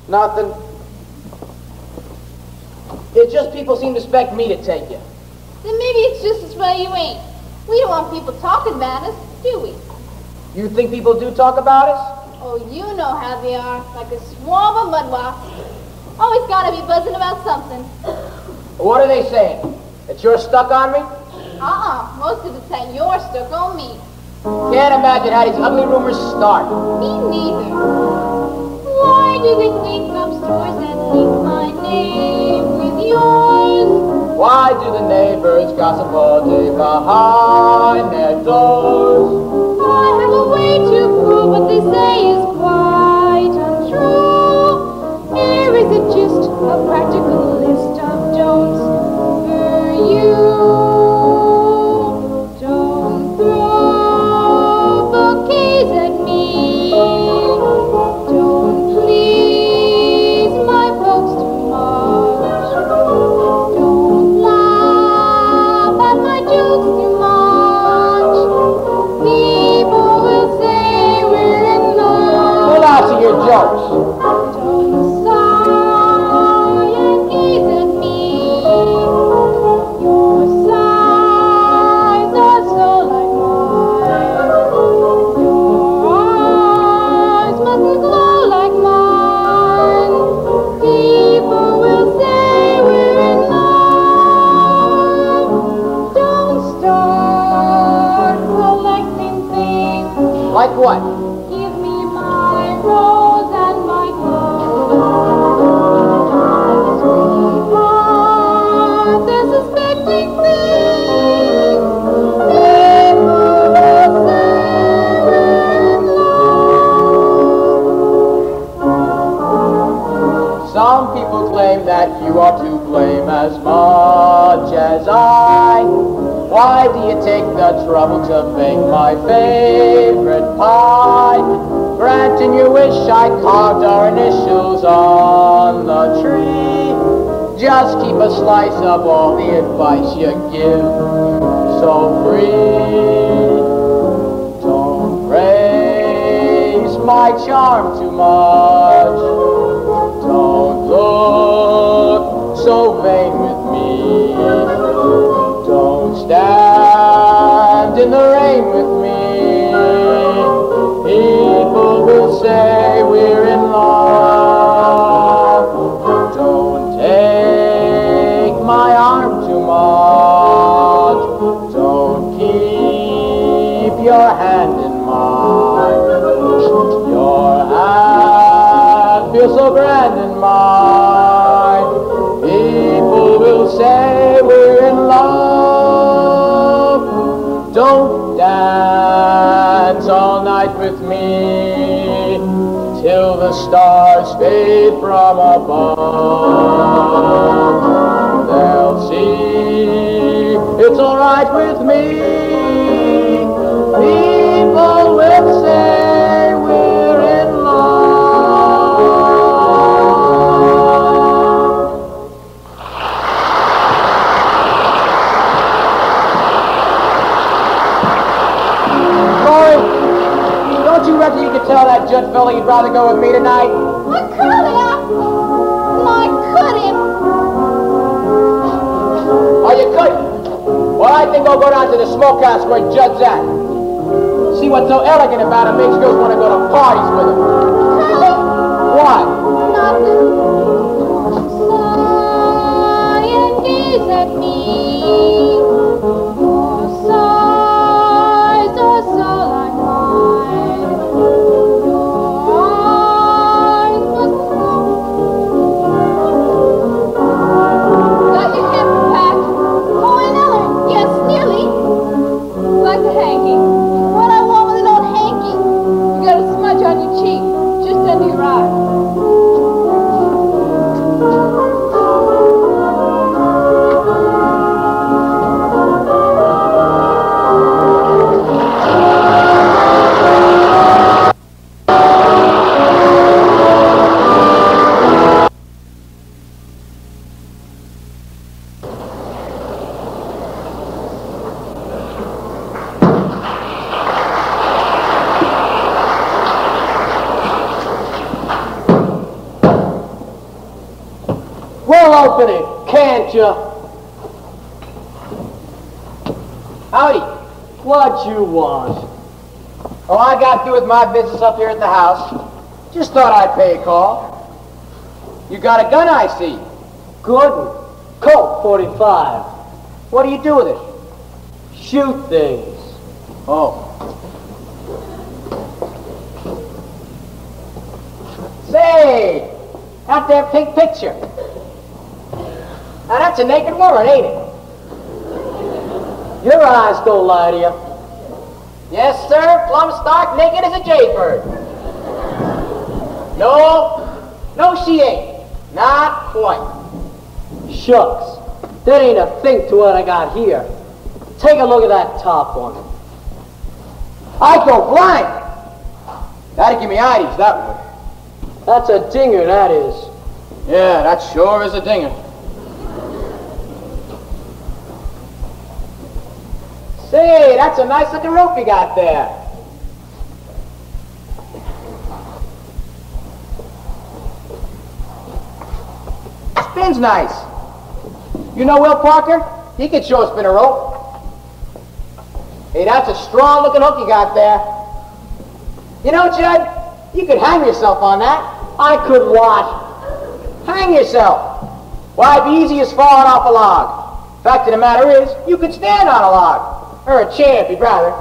Nothing. It's just people seem to expect me to take you. Then maybe it's just as well you ain't. We don't want people talking about us, do we? You think people do talk about us? Oh, you know how they are, like a swarm of mud wasps. Always gotta be buzzing about something. What are they saying? That you're stuck on me? Most of it's that you're stuck on me. Can't imagine how these ugly rumors start. Me neither. Why do they think I'm stores that link my name with yours? Why do the neighbors gossip all day behind their doors? I have a way to prove what they say is quite untrue. Here is a gist, a practical list of don'ts for you. Don't throw bouquets at me. Don't please my folks too much. Don't laugh at my jokes too much. People will say we're in love. Pull out to your jokes. Don't sigh and gaze at me. Your sighs are so like mine. Your eyes mustn't glow like mine. People will say we're in love. Don't start collecting things. Like what? Give me my rose and my sweetheart, they're suspecting things. People will say we're in love. Some people claim that you are to blame as much as I. Why do you take the trouble to bake my favorite pie? Granting you wish I carved our initials on the tree. Just keep a slice of all the advice you give so free. Don't praise my charm too much. Don't look so vain with me. Don't stand in the rain with me. People will say we're in love. Don't take my arm too much. Don't keep your hand in mine. Your hand feels so grand in mine. People will say we're in love. Don't dance all night with me till the stars fade from above. They'll see it's all right with me. People will say we're in love. Don't you reckon you could tell that Judd fella you'd rather go with me tonight? I could have. I couldn't. Oh, you couldn't? Well, I think I'll go down to the smokehouse where Judd's at. See what's so elegant about him makes girls want to go to parties with him. Curly? What? Nothing. Sigh and gaze at me. Your sighs are so like mine. Your eyes must know. Got your hip packed. Oh, and Ellen, yes, nearly. Like the hanky. What I want with an old hanky. You got a smudge on your cheek, just under your eye. Open it, can't you? Howdy. What you want? Oh, I got through with my business up here at the house. Just thought I'd pay a call. You got a gun, I see. Good. Colt 45. What do you do with it? Shoot things. Oh. Say, out there, pink picture. Now that's a naked woman, ain't it? Your eyes don't lie to you. Yes, sir, plumb stark naked as a jaybird. No, she ain't. Not quite. Shucks. There ain't a thing to what I got here. Take a look at that top one. I go blind. That'd give me ideas, that would. That's a dinger, that is. Yeah, that sure is a dinger. Say, that's a nice looking rope you got there. Spins nice. You know Will Parker? He could sure spin a rope. Hey, that's a strong looking hook you got there. You know, Judd, you could hang yourself on that. I could what? Hang yourself. Why, it'd be easy as falling off a log. Fact of the matter is, you could stand on a log. Or a chair, if you'd rather.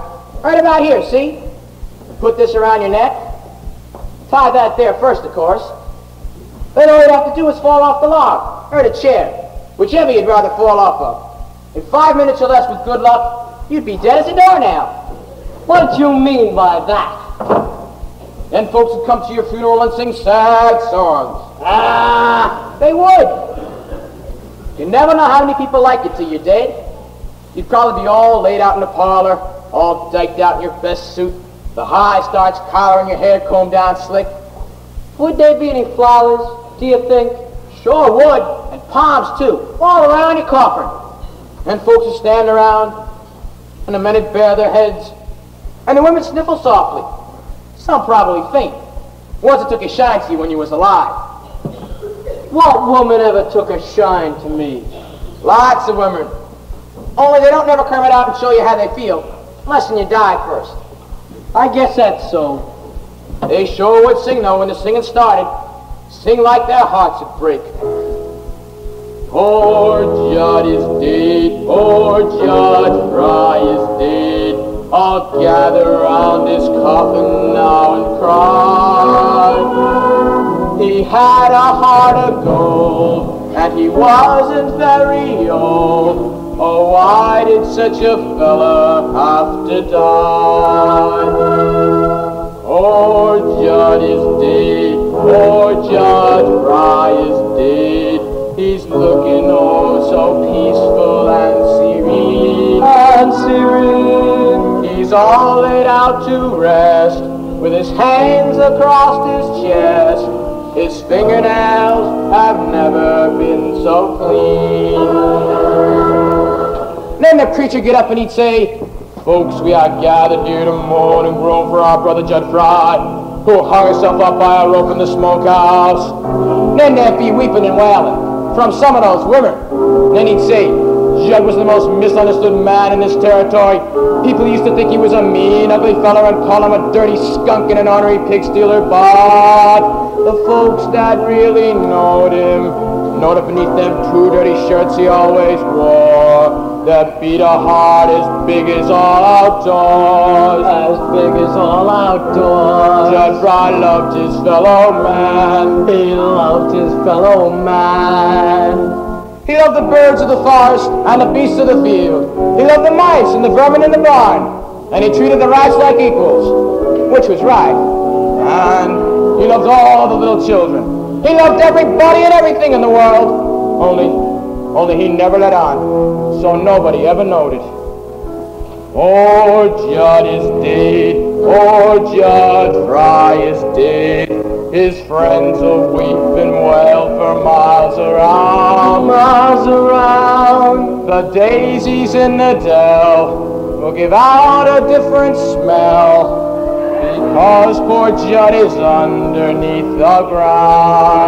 Right about here, see? Put this around your neck. Tie that there first, of course. Then all you'd have to do is fall off the log. Or the chair. Whichever you'd rather fall off of. In 5 minutes or less with good luck, you'd be dead as a doornail. What do you mean by that? Then folks would come to your funeral and sing sad songs. Ah, they would. You never know how many people like you till you're dead. You'd probably be all laid out in the parlor, all diked out in your best suit, the high starch collar and your hair combed down slick. Would there be any flowers, do you think? Sure would, and palms too, all around your coffin. And folks would stand around, and the men would bare their heads, and the women sniffle softly. Some probably faint. Ones that took a shine to you when you was alive. What woman ever took a shine to me? Lots of women. Only they don't never come right out and show you how they feel, unless when you die first. I guess that's so. They sure would sing, though, when the singing started. Sing like their hearts would break. Poor Judd is dead, poor Judd Fry is dead. I'll gather round his coffin now and cry. He had a heart of gold, and he wasn't very old. Oh, why did such a fella have to die? Poor Judd is dead, poor Judd Fry is dead. He's looking oh so peaceful and serene. He's all laid out to rest, with his hands across his chest. His fingernails have never been so clean. Then the preacher get up and he'd say, folks, we are gathered here to mourn and groan for our brother Judd Fry, who hung himself up by a rope in the smokehouse. Then there'd be weeping and wailing from some of those women. Then he'd say, Judd was the most misunderstood man in this territory. People used to think he was a mean, ugly fellow and call him a dirty skunk and an ornery pig stealer, but the folks that really knowed him know that beneath them two dirty shirts he always wore, that beat a heart as big as all outdoors. As big as all outdoors. Judd Fry loved his fellow man. He loved his fellow man. He loved the birds of the forest and the beasts of the field. He loved the mice and the vermin in the barn. And he treated the rats like equals, which was right. And he loved all the little children. He loved everybody and everything in the world. Only he never let on, so nobody ever knowed it. Oh, Judd is dead. Oh, Judd Fry is dead. His friends will weep and wail for miles around. Miles around. The daisies in the dell will give out a different smell, because poor Judd is underneath the ground.